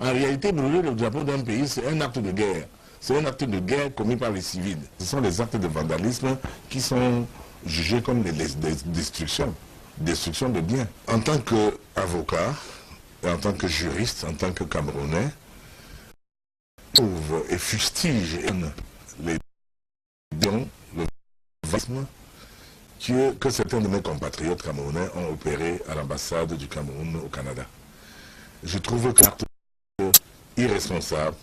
En réalité, brûler le drapeau d'un pays, c'est un acte de guerre. C'est un acte de guerre commis par les civils. Ce sont des actes de vandalisme qui sont jugés comme des destructions de biens. En tant qu'avocat, en tant que juriste, en tant que Camerounais, je trouve et fustige les dons, le vandalisme que certains de mes compatriotes camerounais ont opéré à l'ambassade du Cameroun au Canada. Je trouve que l'acte irresponsable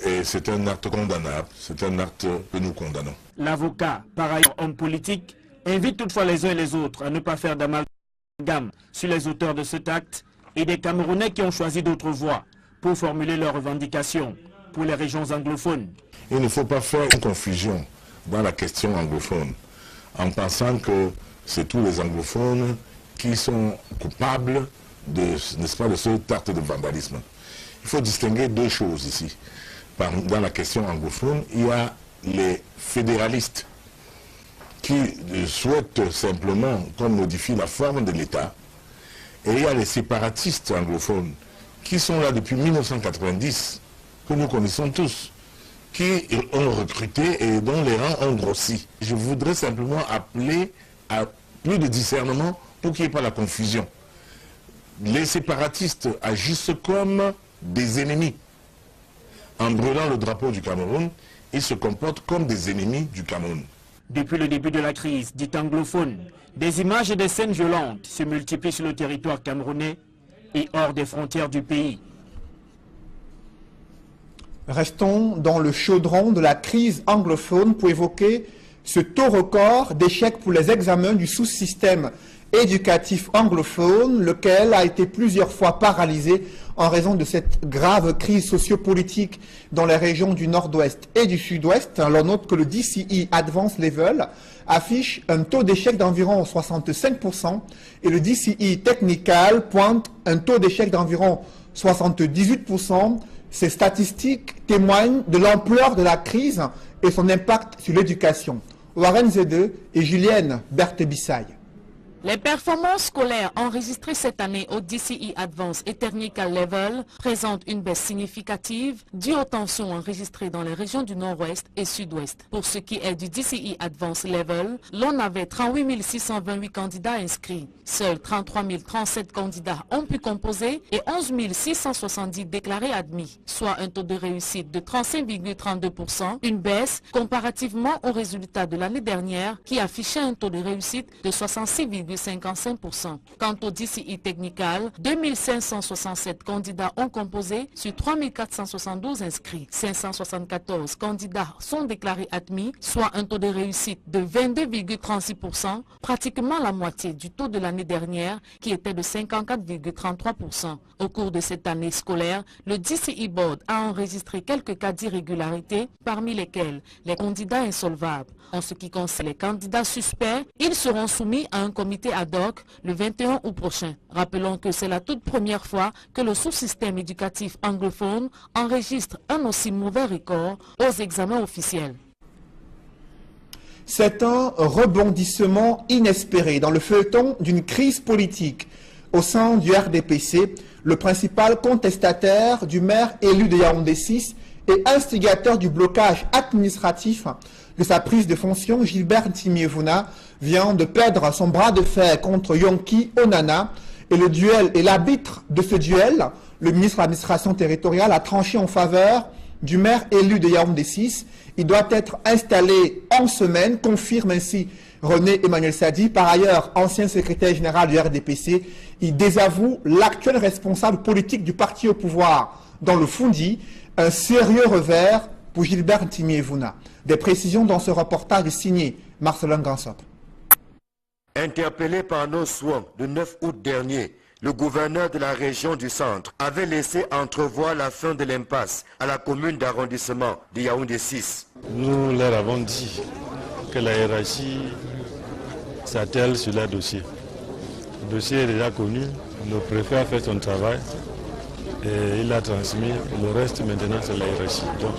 et c'est un acte condamnable, c'est un acte que nous condamnons. L'avocat, par ailleurs homme politique, invite toutefois les uns et les autres à ne pas faire d'amalgame sur les auteurs de cet acte et des Camerounais qui ont choisi d'autres voies pour formuler leurs revendications pour les régions anglophones. Il ne faut pas faire une confusion dans la question anglophone en pensant que c'est tous les anglophones qui sont coupables de, n'est-ce pas, de cet acte de vandalisme. Il faut distinguer deux choses ici. Dans la question anglophone, il y a les fédéralistes qui souhaitent simplement qu'on modifie la forme de l'État, et il y a les séparatistes anglophones qui sont là depuis 1990, que nous connaissons tous, qui ont recruté et dont les rangs ont grossi. Je voudrais simplement appeler à plus de discernement pour qu'il n'y ait pas la confusion. Les séparatistes agissent comme des ennemis. En brûlant le drapeau du Cameroun, ils se comportent comme des ennemis du Cameroun. Depuis le début de la crise dite anglophone, des images et des scènes violentes se multiplient sur le territoire camerounais et hors des frontières du pays. Restons dans le chaudron de la crise anglophone pour évoquer ce taux record d'échecs pour les examens du sous-système éducatif anglophone, lequel a été plusieurs fois paralysé en raison de cette grave crise sociopolitique dans les régions du nord-ouest et du sud-ouest. On note que le DCE Advanced Level affiche un taux d'échec d'environ 65% et le DCE Technical pointe un taux d'échec d'environ 78%. Ces statistiques témoignent de l'ampleur de la crise et son impact sur l'éducation. Warren Zede et Julienne Berthebissaille. Les performances scolaires enregistrées cette année au DCE Advanced et Technical Level présentent une baisse significative due aux tensions enregistrées dans les régions du nord-ouest et sud-ouest. Pour ce qui est du DCE Advanced Level, l'on avait 38 628 candidats inscrits. Seuls 33 037 candidats ont pu composer et 11 670 déclarés admis, soit un taux de réussite de 35,32%, une baisse comparativement aux résultats de l'année dernière qui affichait un taux de réussite de 66,55%. Quant au DCE Technical, 2567 candidats ont composé sur 3472 inscrits. 574 candidats sont déclarés admis, soit un taux de réussite de 22,36%, pratiquement la moitié du taux de l'année dernière qui était de 54,33%. Au cours de cette année scolaire, le DCE Board a enregistré quelques cas d'irrégularité, parmi lesquels les candidats insolvables. En ce qui concerne les candidats suspects, ils seront soumis à un comité ad hoc le 21 août prochain. Rappelons que c'est la toute première fois que le sous-système éducatif anglophone enregistre un aussi mauvais record aux examens officiels. C'est un rebondissement inespéré dans le feuilleton d'une crise politique au sein du RDPC, le principal contestataire du maire élu de Yaoundé 6 et instigateur du blocage administratif de sa prise de fonction, Gilbert Ntimiévouna vient de perdre son bras de fer contre Yonki Onana et le duel et l'arbitre de ce duel, le ministre de l'administration territoriale, a tranché en faveur du maire élu de Yaoundé 6. Il doit être installé en semaine, confirme ainsi René Emmanuel Sadi, par ailleurs ancien secrétaire général du RDPC. Il désavoue l'actuel responsable politique du parti au pouvoir dans le Foundi, un sérieux revers pour Gilbert Ntimiévouna. Des précisions dans ce reportage signé Marcelin Gansop. Interpellé par nos soins le 9 août dernier, le gouverneur de la région du centre avait laissé entrevoir la fin de l'impasse à la commune d'arrondissement de Yaoundé 6. Nous leur avons dit que la hiérarchie s'attelle sur leur dossier. Le dossier est déjà connu, le préfet a fait son travail et il l'a transmis. Le reste maintenant c'est la hiérarchie. Donc,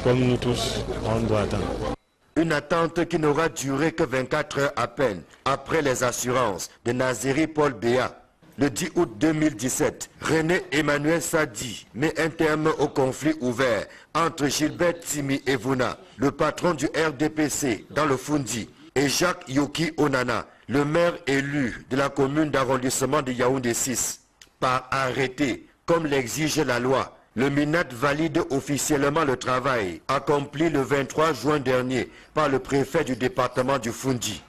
comme nous tous, on doit attendre. Une attente qui n'aura duré que 24 heures à peine après les assurances de Nazéri Paul Béa. Le 10 août 2017, René Emmanuel Sadi met un terme au conflit ouvert entre Gilbert Timi Evuna, le patron du RDPC dans le Fundi, et Jacques Yoki Onana, le maire élu de la commune d'arrondissement de Yaoundé 6. Par arrêté, comme l'exige la loi, le MINAT valide officiellement le travail accompli le 23 juin dernier par le préfet du département du Fundi.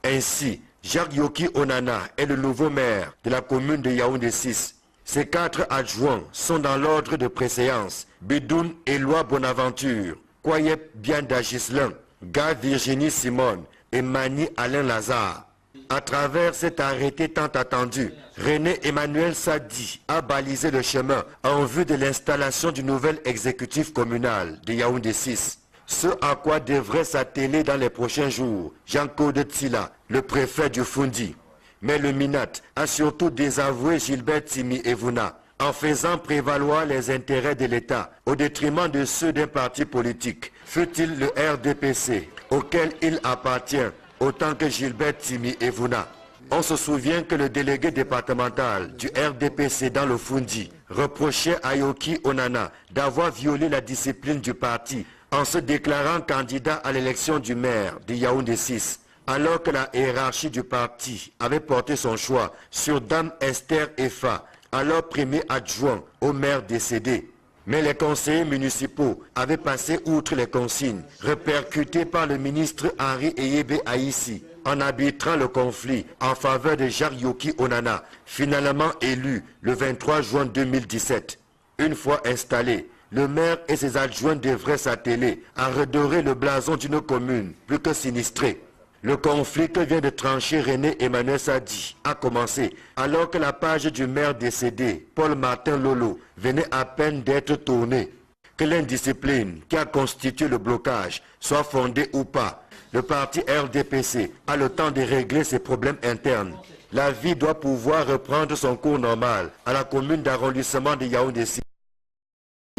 Ainsi, Jacques Yoki Onana est le nouveau maire de la commune de Yaoundé 6. Ses 4 adjoints sont dans l'ordre de préséance: Bidoun Éloi Bonaventure, Kwayep Bianda Gislin, Ga Virginie Simone et Mani Alain Lazare. À travers cet arrêté tant attendu, René Emmanuel Sadi a balisé le chemin en vue de l'installation du nouvel exécutif communal de Yaoundé 6. Ce à quoi devrait s'atteler dans les prochains jours Jean-Claude Tsila, le préfet du Fundi. Mais le MINAT a surtout désavoué Gilbert Timi Evuna en faisant prévaloir les intérêts de l'État au détriment de ceux d'un parti politique, fût-il le RDPC, auquel il appartient, autant que Gilbert Timi Evuna. On se souvient que le délégué départemental du RDPC dans le Fundi reprochait à Yoki Onana d'avoir violé la discipline du parti en se déclarant candidat à l'élection du maire de Yaoundé 6, alors que la hiérarchie du parti avait porté son choix sur Dame Esther Efa, alors premier adjoint au maire décédé. Mais les conseillers municipaux avaient passé outre les consignes répercutées par le ministre Henri Eyebe Aïssi en arbitrant le conflit en faveur de Jacques Yoki Onana, finalement élu le 23 juin 2017. Une fois installé, le maire et ses adjoints devraient s'atteler à redorer le blason d'une commune plus que sinistrée. Le conflit que vient de trancher René Emmanuel Sadi a commencé alors que la page du maire décédé, Paul Martin Lolo, venait à peine d'être tournée. Que l'indiscipline qui a constitué le blocage soit fondée ou pas, le parti RDPC a le temps de régler ses problèmes internes. La vie doit pouvoir reprendre son cours normal à la commune d'arrondissement de Yaoundé 6.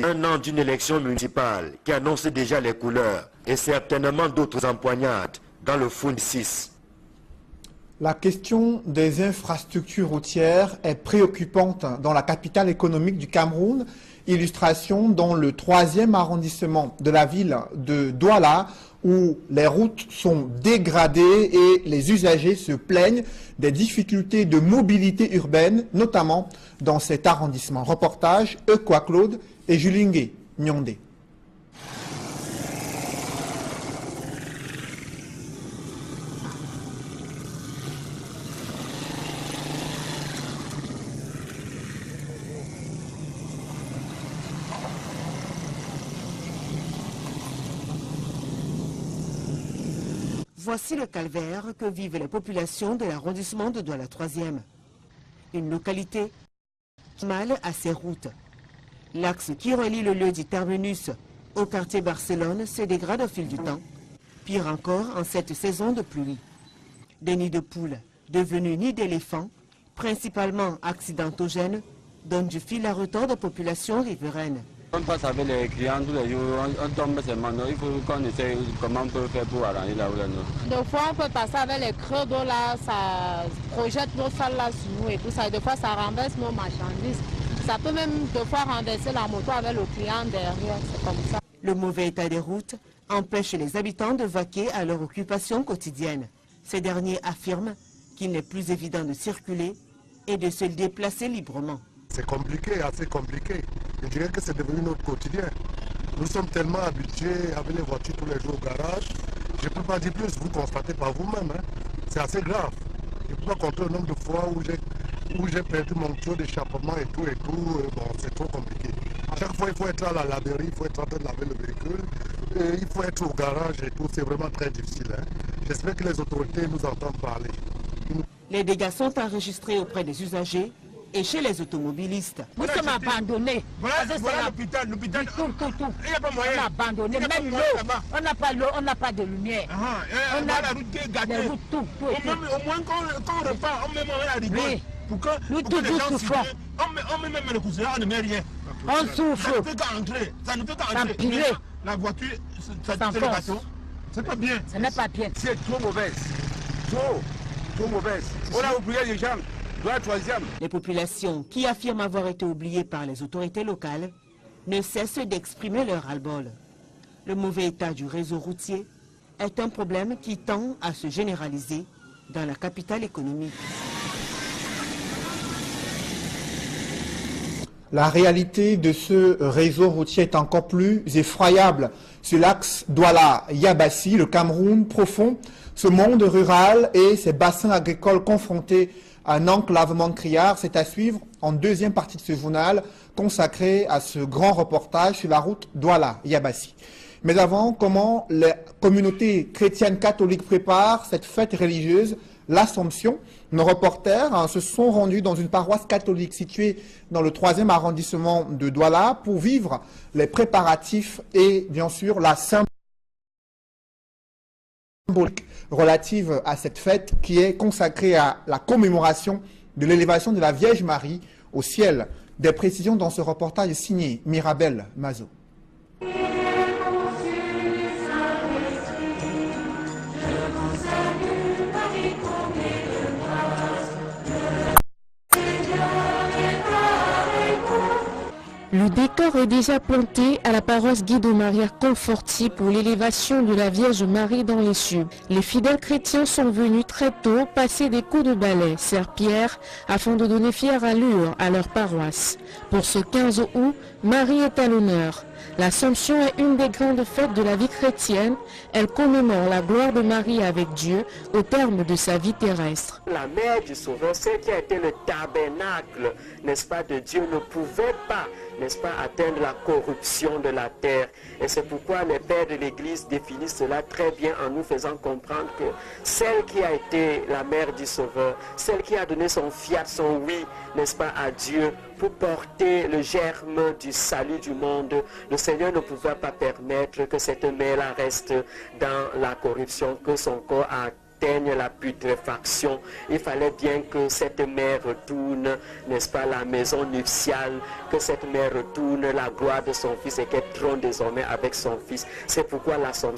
Un an d'une élection municipale qui annonce déjà les couleurs et certainement d'autres empoignades dans le Fundi 6. La question des infrastructures routières est préoccupante dans la capitale économique du Cameroun. Illustration dans le 3e arrondissement de la ville de Douala, où les routes sont dégradées et les usagers se plaignent des difficultés de mobilité urbaine, notamment dans cet arrondissement. Reportage Equa Claude et Julingue Nyondé. Voici le calvaire que vivent les populations de l'arrondissement de Douala 3e. Une localité mal à ses routes. L'axe qui relie le lieu du terminus au quartier Barcelone se dégrade au fil du temps. Pire encore en cette saison de pluie. Des nids de poules devenus nids d'éléphants, principalement accidentogènes, donnent du fil à retordre aux populations riveraines. On passe avec les clients tous les jours, on tombe seulement. Il faut qu'on essaie comment on peut faire pour arranger là où là. Des fois on peut passer avec les creux d'eau là, ça projette l'eau sale là sur nous et tout ça. Et des fois ça renverse nos marchandises. Ça peut même des fois renverser la moto avec le client derrière, c'est comme ça. Le mauvais état des routes empêche les habitants de vaquer à leur occupation quotidienne. Ces derniers affirment qu'il n'est plus évident de circuler et de se déplacer librement. C'est compliqué, assez compliqué. Je dirais que c'est devenu notre quotidien. Nous sommes tellement habitués avec les voitures tous les jours au garage. Je ne peux pas dire plus, vous constatez par vous-même. Hein. C'est assez grave. Je ne peux pas compter le nombre de fois où j'ai perdu mon tuyau d'échappement et tout. Bon, c'est trop compliqué. Chaque fois, il faut être à la laverie, il faut être en train de laver le véhicule. Et il faut être au garage et tout. C'est vraiment très difficile. Hein. J'espère que les autorités nous entendent parler. Les dégâts sont enregistrés auprès des usagers et chez les automobilistes. Nous sommes abandonnés. Voilà l'hôpital. Tout. Il n'y a pas moyen. On a abandonné. Même l'eau. On n'a pas l'eau, on n'a pas de lumière. On a la route qui est gâtée. Tout. Au moins quand on repart, on met la rigueur. Oui. Pour que les gens souffrent. On met même le cousin, on ne met rien. On souffre. Ça ne peut qu'entrer. Ça ne peut qu'entrer. La voiture, c'est le bateau. C'est pas bien. Ce n'est pas bien. C'est trop mauvaise. Trop mauvaise. On a oublié les gens. Les populations qui affirment avoir été oubliées par les autorités locales ne cessent d'exprimer leur ras-le-bol. Le mauvais état du réseau routier est un problème qui tend à se généraliser dans la capitale économique. La réalité de ce réseau routier est encore plus effroyable. Sur l'axe Douala-Yabassi, le Cameroun profond, ce monde rural et ses bassins agricoles confrontés à un enclavement criard, c'est à suivre en deuxième partie de ce journal consacré à ce grand reportage sur la route Douala-Yabassi. Mais avant, comment les communautés chrétiennes catholiques préparent cette fête religieuse, l'Assomption? Nos reporters se sont rendus dans une paroisse catholique située dans le 3e arrondissement de Douala pour vivre les préparatifs et bien sûr la symbolique relative à cette fête qui est consacrée à la commémoration de l'élévation de la Vierge Marie au ciel. Des précisions dans ce reportage signé Mirabel Mazo. Le décor est déjà planté à la paroisse Guido Maria Conforti pour l'élévation de la Vierge Marie dans les cieux. Les fidèles chrétiens sont venus très tôt passer des coups de balai, serre-pierre, afin de donner fière allure à leur paroisse. Pour ce 15 août, Marie est à l'honneur. L'Assomption est une des grandes fêtes de la vie chrétienne. Elle commémore la gloire de Marie avec Dieu au terme de sa vie terrestre. La mère du Sauveur, celle qui a été le tabernacle, n'est-ce pas, de Dieu, ne pouvait pas, n'est-ce pas, atteindre la corruption de la terre. Et c'est pourquoi les pères de l'Église définissent cela très bien en nous faisant comprendre que celle qui a été la mère du Sauveur, celle qui a donné son fiat, son oui, n'est-ce pas, à Dieu, pour porter le germe du salut du monde, le Seigneur ne pouvait pas permettre que cette mère reste dans la corruption, que son corps atteigne la putréfaction. Il fallait bien que cette mère retourne, n'est-ce pas, la maison nuptiale, que cette mère retourne la gloire de son fils et qu'elle trône désormais avec son fils. C'est pourquoi l'Assomption